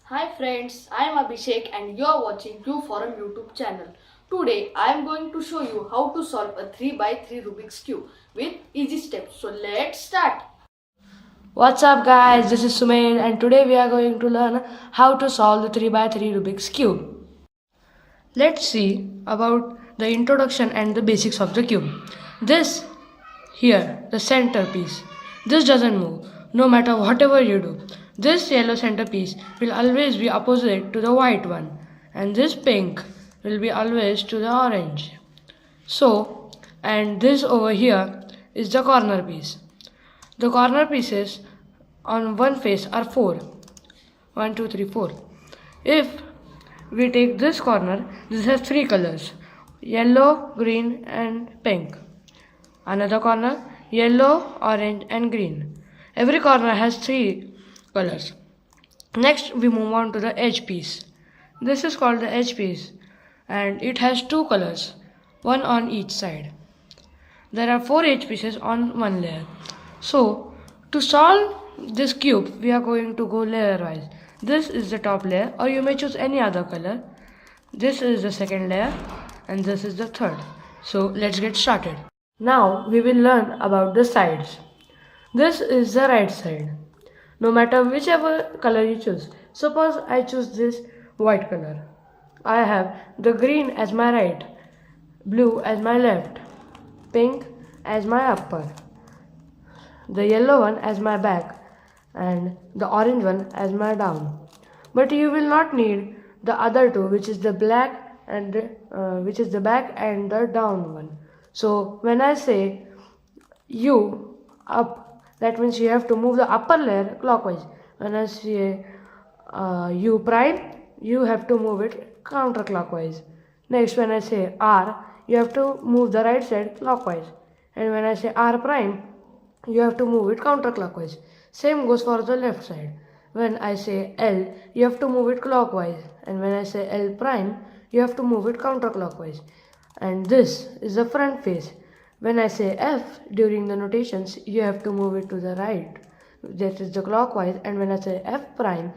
Hi friends, I am Abhishek and you are watching Q Forum YouTube channel. Today I am going to show you how to solve a 3 by 3 Rubik's Cube with easy steps. So let's start. What's up guys, this is Sumail and today we are going to learn how to solve the 3 by 3 Rubik's Cube. Let's see about the introduction and the basics of the cube. This here, the centerpiece. This doesn't move, no matter whatever you do. This yellow centerpiece will always be opposite to the white one, and this pink will be always to the orange. So, and this over here is the corner piece. The corner pieces on one face are 4. 1, 2, 3, 4. If we take this corner, this has 3 colors: yellow, green, and pink. Another corner, yellow, orange, and green. Every corner has 3 colors. Next, we move on to the edge piece. This is called the edge piece, and it has 2 colors, one on each side. There are 4 edge pieces on one layer. So, to solve this cube, we are going to go layer wise. This is the top layer, or you may choose any other color. This is the second layer, and this is the third. So, let's get started. Now, we will learn about the sides. This is the right side. No matter whichever color you choose. Suppose I choose this white color. I have the green as my right, blue as my left, pink as my upper, the yellow one as my back, and the orange one as my down. But you will not need the other two, which is the black and which is the back and the down one. So when I say U up, that means you have to move the upper layer clockwise. When I say U prime, you have to move it counterclockwise. Next, when I say R, you have to move the right side clockwise. And when I say R prime, you have to move it counterclockwise. Same goes for the left side. When I say L, you have to move it clockwise. And when I say L prime, you have to move it counterclockwise. And this is the front face. When I say F during the notations, you have to move it to the right. That is the clockwise. And when I say F prime,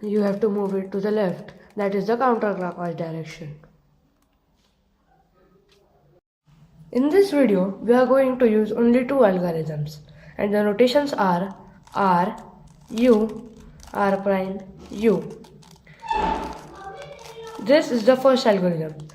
you have to move it to the left. That is the counterclockwise direction. In this video, we are going to use only 2 algorithms, and the notations are R, U, R prime, U. This is the first algorithm,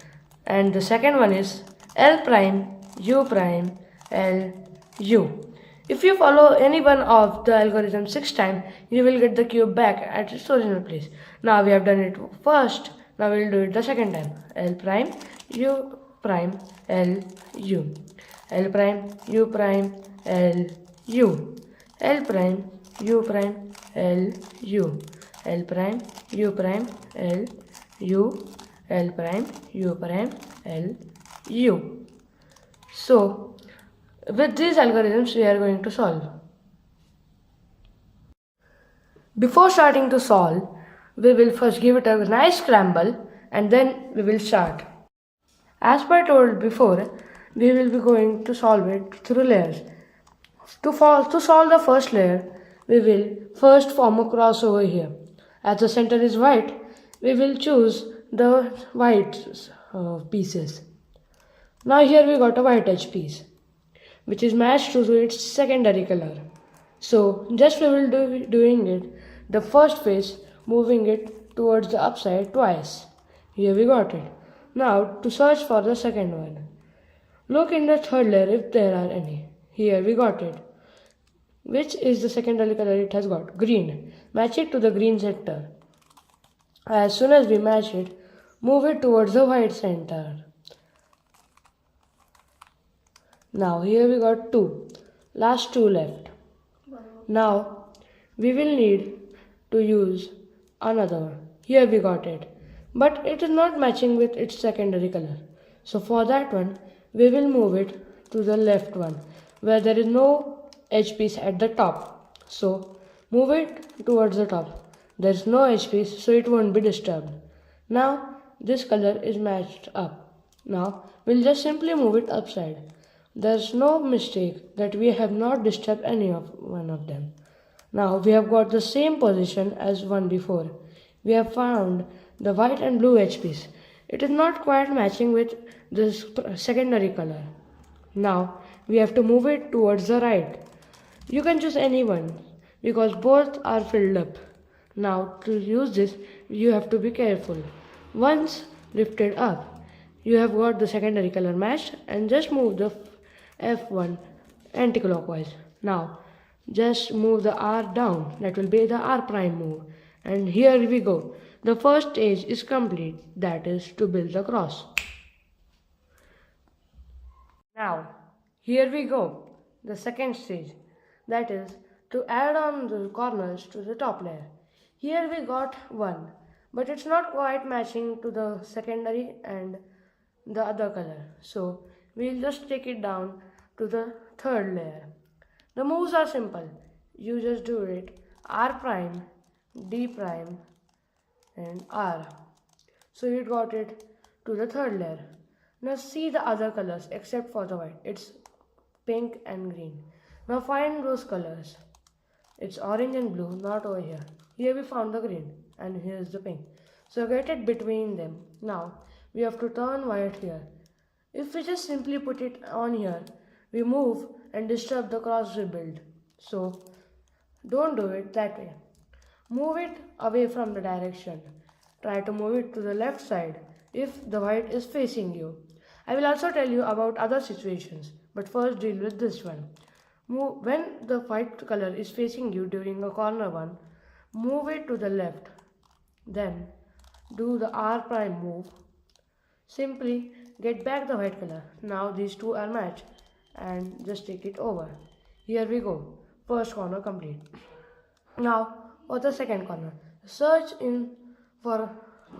and the second one is L prime, U prime, L, U. If you follow any one of the algorithms 6 times, you will get the cube back at its original place. Now we have done it first, now we will do it the second time. L prime, U prime, L, U. L prime, U prime, L, U. L prime, U prime, L, U. L prime, U prime, L, U. L prime, U prime, L, U. So, with these algorithms, we are going to solve. Before starting to solve, we will first give it a nice scramble and then we will start. As per told before, we will be going to solve it through layers. To solve the first layer, we will first form a cross over here. As the center is white, we will choose the white pieces. Now here we got a white edge piece, which is matched to its secondary color. So just we will do doing it the first face, moving it towards the upside twice. Here we got it. Now to search for the second one. Look in the third layer if there are any. Here we got it. Which is the secondary color it has got? Green. Match it to the green center. As soon as we match it, move it towards the white center. Now here we got 2. Last 2 left. Now we will need to use another one. Here we got it. But it is not matching with its secondary color. So for that one, we will move it to the left one, where there is no edge piece at the top. So move it towards the top. There is no edge piece, so it won't be disturbed. Now this color is matched up. Now we'll just simply move it upside. There's no mistake that we have not disturbed any of one of them. Now we have got the same position as one before. we have found the white and blue edge piece. It is not quite matching with this secondary color. Now we have to move it towards the right. You can choose any one because both are filled up. Now to use this you have to be careful. Once lifted up, you have got the secondary color matched and just move the F1 anti-clockwise. Now just move the R down, that will be the R prime move. And here we go. The first stage is complete, that is to build the cross. Now here we go. The second stage, that is to add on the corners to the top layer. Here we got one, but it's not quite matching to the secondary and the other color. So we'll just take it down to the third layer. The moves are simple. You just do it R prime, D prime and R. So you got it to the third layer. Now see the other colors except for the white. It's pink and green. Now find those colors. It's orange and blue, not over here. Here we found the green and here is the pink. So get it between them. Now we have to turn white here. If we just simply put it on here, we move and disturb the cross we build. So don't do it that way. Move it away from the direction. Try to move it to the left side if the white is facing you. I will also tell you about other situations, but first deal with this one. When the white color is facing you during a corner one, move it to the left. Then do the R prime move. Simply get back the white color. Now these two are matched and just take it over. Here we go. First corner complete. Now for the second corner. Search in for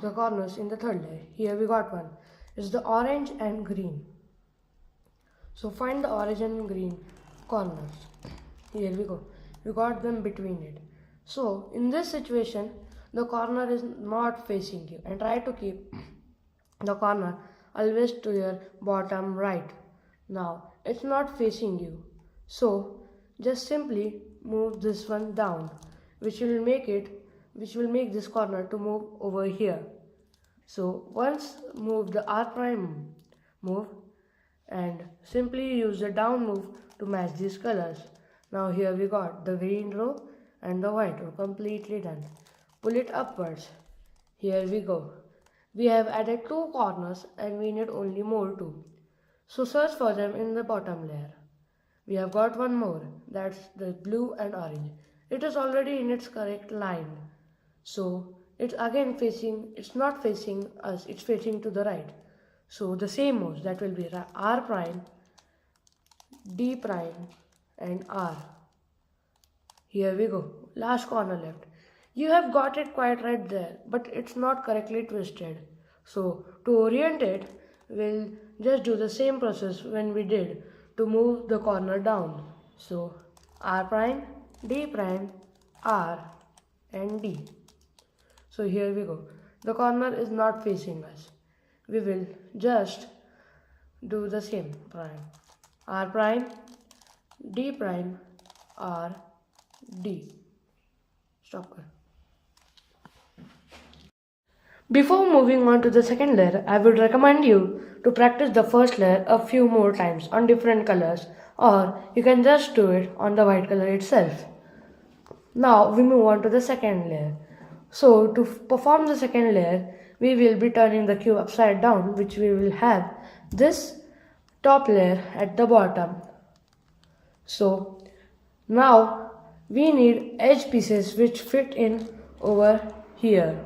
the corners in the third layer. Here we got one. It's the orange and green. So find the orange and green corners. Here we go. We got them between it. So in this situation, the corner is not facing you and try to keep the corner always to your bottom right. Now it's not facing you. So just simply move this one down, which will make this corner to move over here. So once move the R prime move and simply use the down move to match these colors. Now here we got the green row and the white row completely done. Pull it upwards. Here we go. We have added two corners and we need only more two. So search for them in the bottom layer. We have got one more, that's the blue and orange. It is already in its correct line. So it's not facing us, it's facing to the right. So the same moves, that will be R prime, D prime and R. Here we go, last corner left. You have got it quite right there, but it's not correctly twisted. So to orient it, we'll just do the same process when we did to move the corner down. So R prime, D prime, R and D. So here we go. The corner is not facing us. We will just do the same prime. R prime, D prime, R, D. Stop. Before moving on to the second layer, I would recommend you to practice the first layer a few more times on different colors, or you can just do it on the white color itself. Now we move on to the second layer. So to perform the second layer, we will be turning the cube upside down, which we will have this top layer at the bottom. So now we need edge pieces which fit in over here.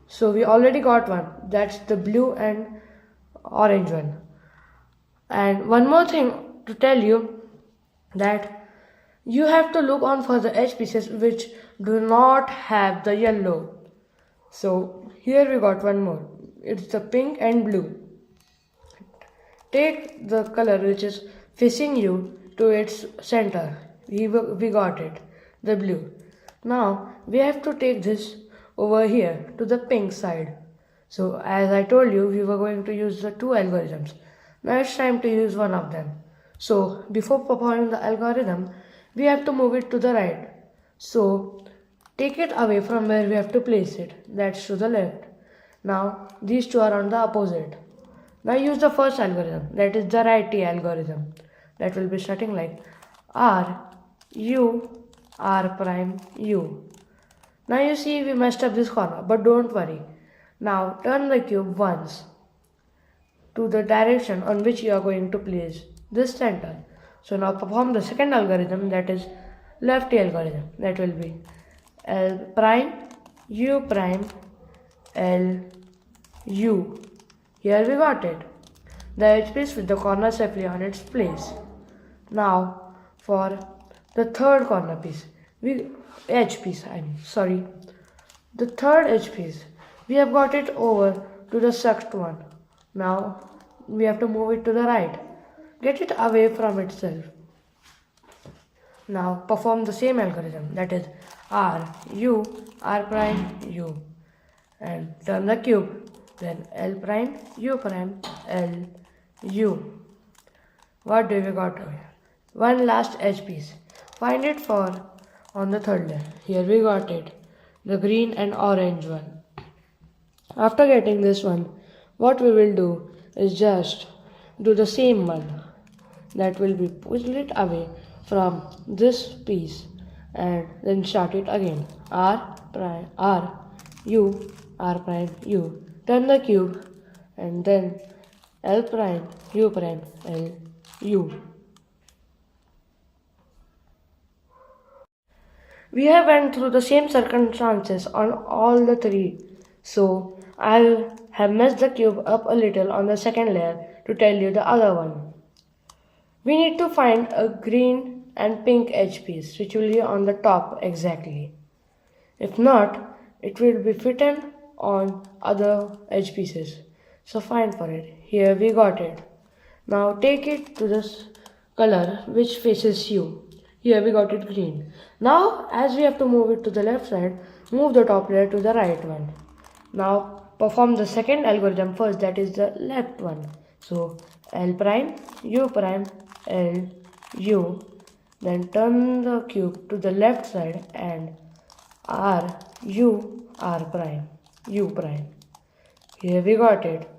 So we already got one, that's the blue and orange one. And one more thing to tell you, that you have to look on for the edge pieces which do not have the yellow. So here we got one more, it's the pink and blue. Take the color which is facing you to its center. We got it, the blue. Now we have to take this over here to the pink side. So as I told you, we were going to use the two algorithms. Now it's time to use one of them. So before performing the algorithm, we have to move it to the right. So Take it away from where we have to place it, that's to the left. Now these two are on the opposite. Now use the first algorithm, that is the righty algorithm. That will be starting like R, U, R prime, U. Now you see we messed up this corner, but don't worry. Now turn the cube once to the direction on which you are going to place this center. So now perform the second algorithm, that is lefty algorithm. That will be L prime, U prime, L, U. Here we got it. The edge piece with the corner safely on its place. Now for the third corner piece, the third edge piece, we have got it over to the sucked one. Now we have to move it to the right. Get it away from itself. Now perform the same algorithm, that is R, U, R prime, U. And turn the cube. Then L prime, U prime, L, U. What do we got over here? One last edge piece. Find it for on the third layer. Here we got it. The green and orange one. After getting this one, what we will do is just do the same one. That will be push it away from this piece and then start it again. R prime, R, U, R prime, U. Turn the cube and then L prime, U prime, L, U. We have went through the same circumstances on all the three, so I have messed the cube up a little on the second layer to tell you the other one. We need to find a green and pink edge piece which will be on the top exactly. If not, it will be fitted on other edge pieces. So find for it. Here we got it. Now take it to this color which faces you. Here we got it green. Now as we have to move it to the left side, move the top layer to the right one. Now perform the second algorithm first, that is the left one. So L prime, U prime, L, U. Then turn the cube to the left side and R, U, R prime, U prime. Here we got it.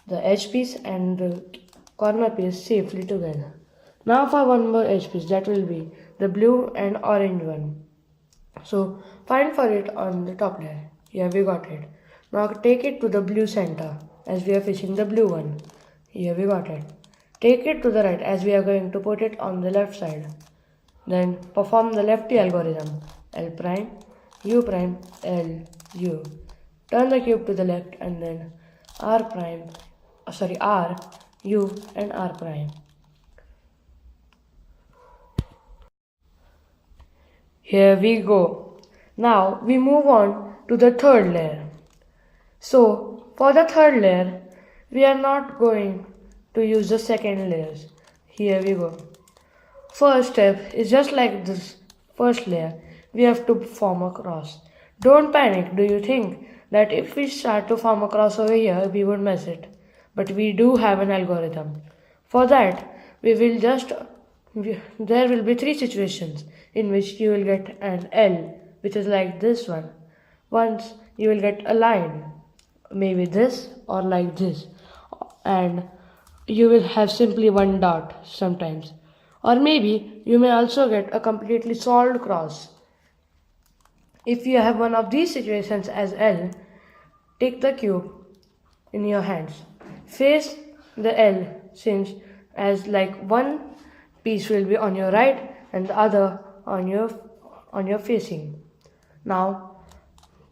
The edge piece and the corner piece safely together. Now for one more edge piece, that will be the blue and orange one. So find for it on the top layer. Here we got it. Now take it to the blue center as we are facing the blue one. Here we got it. Take it to the right as we are going to put it on the left side. Then perform the lefty algorithm. L prime, U prime, L, U. Turn the cube to the left and then R, U and R prime. Here we go. Now we move on to the third layer. So for the third layer, we are not going to use the second layers. Here we go. First step is just like this first layer. We have to form a cross. Don't panic. Do you think that if we start to form a cross over here, we would mess it? But we do have an algorithm. For that, there will be three situations in which you will get an L, which is like this one. Once you will get a line, maybe this or like this, and you will have simply one dot sometimes. Or maybe you may also get a completely solved cross. If you have one of these situations as L, take the cube in your hands. Face the L since as like one piece will be on your right and the other on your facing. Now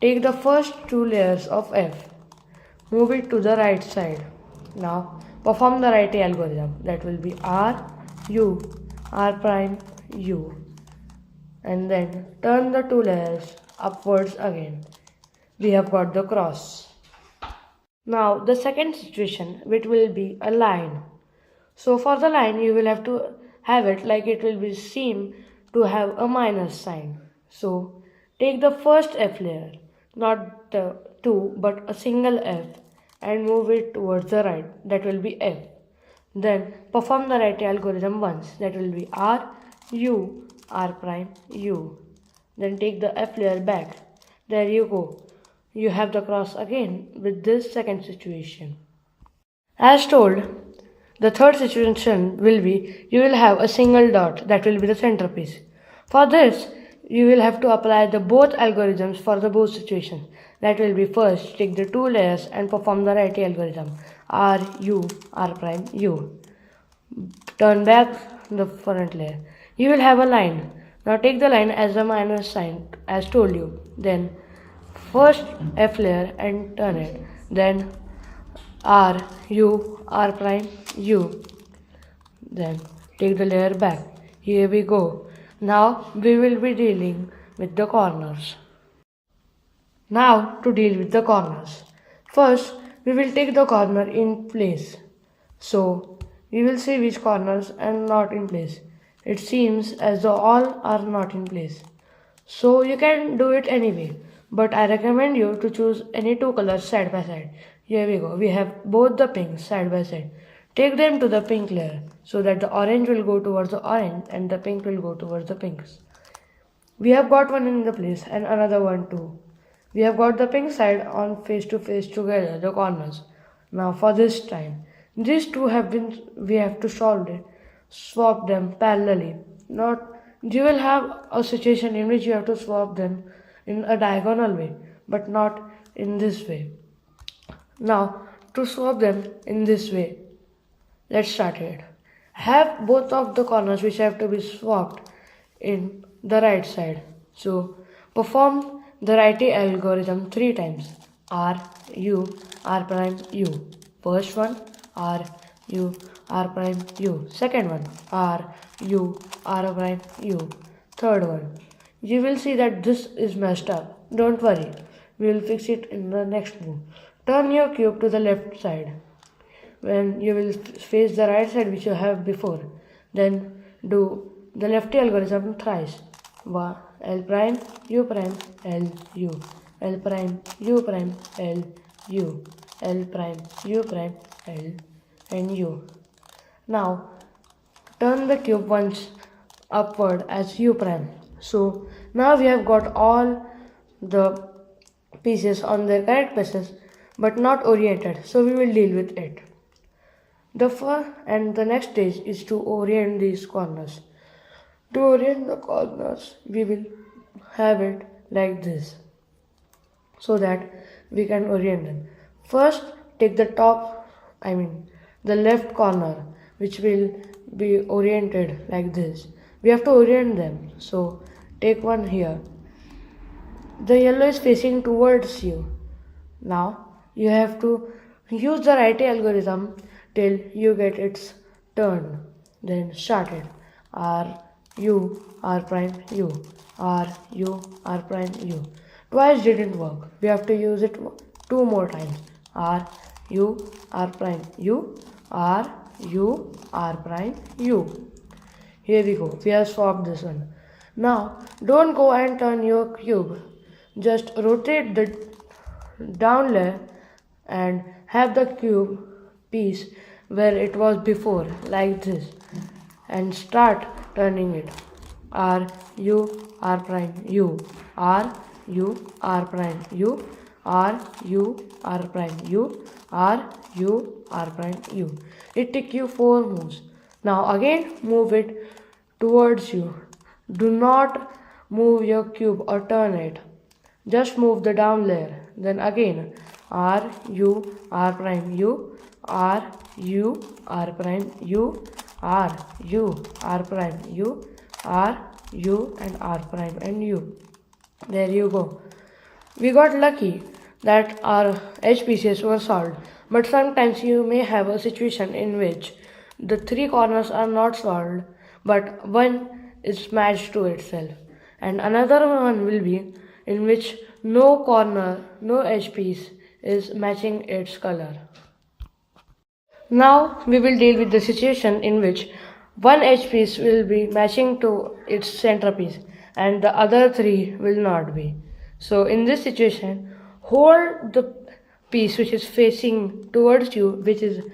take the first two layers of F. Move it to the right side. Now perform the righty algorithm. That will be R, U, R prime, U. And then turn the two layers upwards again. We have got the cross. Now the second situation, which will be a line. So for the line, you will have to have it like it will be seem to have a minus sign. So take the first F layer, not the two but a single F, and move it towards the right. That will be F. Then perform the right algorithm once. That will be R, U, R prime, U. then take the F layer back. There you go. You have the cross again with this second situation. As told, the third situation will be you will have a single dot that will be the centerpiece. For this, you will have to apply the both algorithms for the both situations. That will be first take the two layers and perform the righty algorithm R U R prime U. Turn back the front layer. You will have a line. Now take the line as a minus sign as told you. Then first F layer and turn it. Then R U R prime U. Then take the layer back. Here we go. Now we will be dealing with the corners. Now to deal with the corners. First we will take the corner in place. So we will see which corners are not in place. It seems as though all are not in place. So you can do it anyway. But I recommend you to choose any two colors side by side. Here we go. We have both the pinks side by side. Take them to the pink layer so that the orange will go towards the orange and the pink will go towards the pinks. We have got one in the place and another one too. We have got the pink side on face to face together, the corners. Now for this time, these two we have to swap them parallelly. Not, you will have a situation in which you have to swap them in a diagonal way, but not in this way. Now, to swap them in this way, let's start it. Have both of the corners which have to be swapped in the right side. So, perform the righty algorithm 3 times. R, U, R prime, U. First one, R, U, R prime, U. Second one, R, U, R prime, U. Third one. You will see that this is messed up. Don't worry. We will fix it in the next move. Turn your cube to the left side. When you will face the right side which you have before. Then do the lefty algorithm thrice. L prime, U prime, L, U. L prime, U prime, L, U. L prime, U prime, L, and U. Now, turn the cube once upward as U prime. So, now we have got all the pieces on their correct places but not oriented. So, we will deal with it. The next stage is to orient these corners. To orient the corners, we will have it like this so that we can orient them. First, take the left corner which will be oriented like this. We have to orient them. So, take one here. The yellow is facing towards you. Now, you have to use the righty algorithm till you get its turn. Then start it. R, U, R prime, U. R, U, R prime, U. Twice didn't work. We have to use it 2 more times. R, U, R prime, U. R, U, R prime, U. Here we go. We have swapped this one. Now, don't go and turn your cube. Just rotate the down layer and have the cube piece where it was before, like this. And start turning it. R, U, R prime, U. R, U, R prime, U. R, U, R prime, U. R, U, R prime, U. It took you 4 moves. Now again move it towards you. Do not move your cube or turn it. Just move the down layer. Then again R, U, R prime, U. R, U, R prime, U. R, U, R prime, U. R, U and R prime and U. There you go. We got lucky that our edge pieces were solved. But sometimes you may have a situation in which the 3 corners are not solved, but one is matched to itself. And another one will be in which no corner, no edge piece is matching its color. Now we will deal with the situation in which one edge piece will be matching to its centerpiece and the other 3 will not be. So in this situation, hold the piece which is facing towards you, which is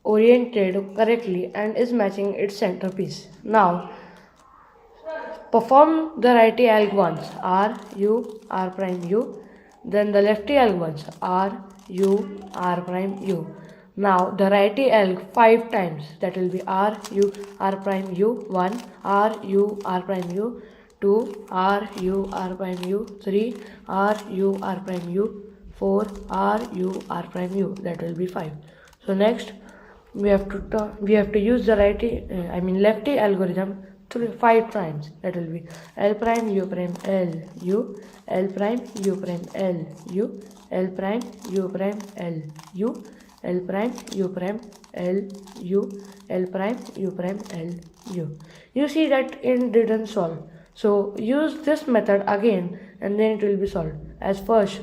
oriented correctly and is matching its centerpiece. Now perform the righty alg once, R, U, R prime U. Then the lefty alg once, R, U, R prime U. Now the righty alg 5 times, that will be R, U, R prime U, 1, R, U, R prime U, 2, R, U, R prime U, 3, R, U, R prime U, 4, R, U, R prime U, that will be 5. So next we have to use the lefty algorithm 5 times, that will be L prime U prime L U, L prime U prime L U, L prime U prime L U, L prime U prime L U, L prime U prime L U. You see that it didn't solve. So use this method again and then it will be solved. As first,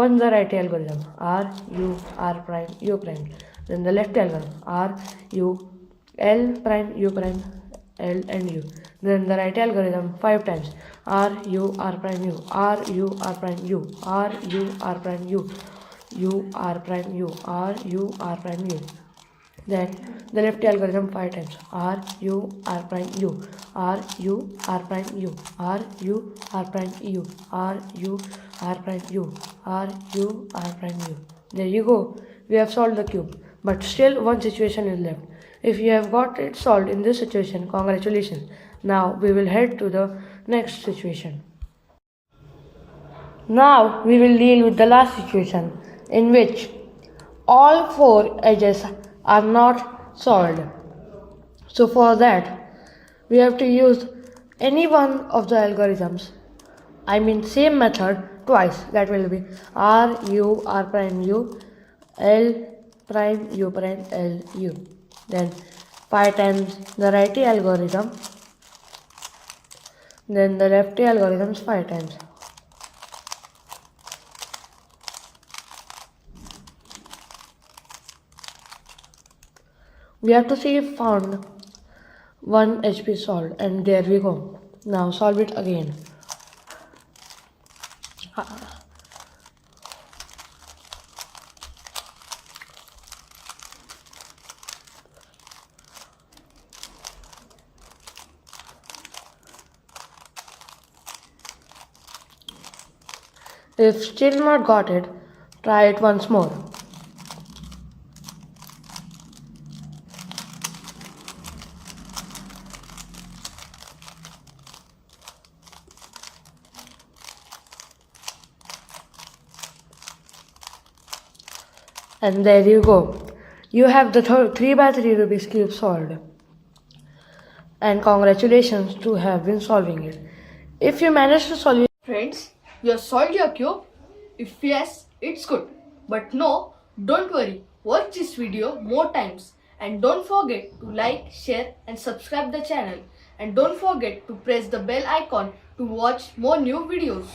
one the right algorithm, R U R prime U prime. Then the left algorithm, R U L prime U prime L and U. Then the right algorithm 5 times, R U R prime U, R U R prime U, R U R prime U, U R prime U, R U R prime U. Then the left algorithm 5 times, R U R prime U, R U R prime U, R U R prime U, R U R prime U, R U R prime U. There you go. We have solved the cube, but still one situation is left. If you have got it solved in this situation, congratulations. Now we will head to the next situation. Now we will deal with the last situation in which all 4 edges are not solved. So for that we have to use any one of the algorithms, same method twice, that will be R U R prime U, L prime U prime L U. Then 5 times the righty algorithm, then the lefty algorithms 5 times. We have to see if found 1 HP solved, and there we go. Now solve it again. If still not got it, try it once more. And there you go. You have the 3x3 Rubik's Cube solved. And congratulations to have been solving it. If you managed to solve it, Friends, you have solved your cube? If yes, it's good. But no, don't worry. Watch this video more times. And don't forget to like, share and subscribe the channel. And don't forget to press the bell icon to watch more new videos.